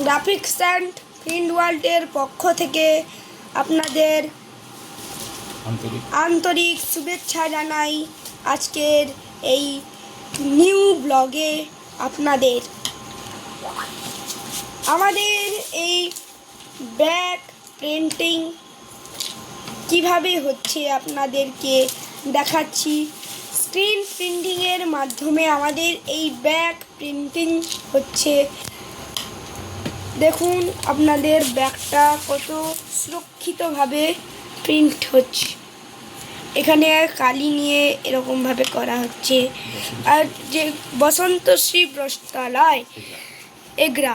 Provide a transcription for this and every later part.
Graphics and print ওয়ার্ল্ডের পক্ষ থেকে আপনাদের আন্তরিক শুভেচ্ছা জানাই। আজকের এই নিউ ব্লগে আপনাদের আমাদের এই ব্যাক প্রিন্টিং কিভাবে হচ্ছে আপনাদেরকে দেখাচ্ছি। স্ক্রিন প্রিন্টিংয়ের মাধ্যমে আমাদের এই ব্যাক প্রিন্টিং হচ্ছে। দেখুন আপনাদের ব্যাগটা কত সুরক্ষিতভাবে প্রিন্ট হচ্ছে। এখানে কালি নিয়ে এরকমভাবে করা হচ্ছে। আর যে বসন্তশ্রী বস্ত্রালয় এগরা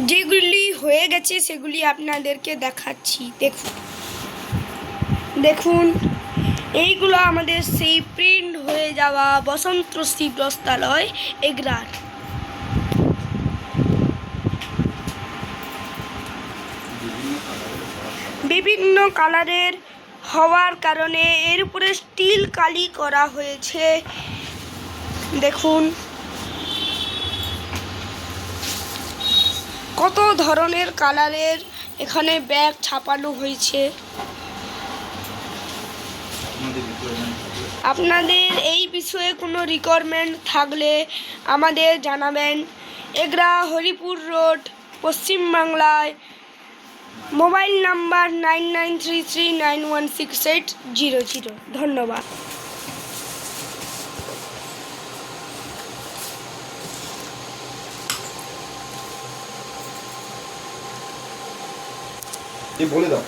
যেগুলি হয়ে গেছে সেগুলি আপনাদেরকে দেখাচ্ছি। দেখুন এইগুলো আমাদের সেই প্রিন্ট হয়ে যাওয়া বসন্তশ্রী বস্ত্রালয় এগরার। বিভিন্ন কালারের হওয়ার কারণে এর উপরে স্টিল কালি করা হয়েছে। দেখুন কত ধরনের কালারের এখানে ব্যাগ ছাপানো হয়েছে। আপনাদের এই বিষয়ে কোনো রিকোয়ারমেন্ট থাকলে আমাদের জানাবেন। এগরা, হরিপুর রোড, পশ্চিমবাংলায়। Mobile number 9933916800। ধন্যবাদ। বলে দাও।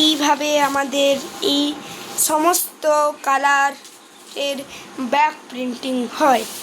এইভাবে আমাদের এই সমস্ত কালারের ব্যাক প্রিন্টিং হয়।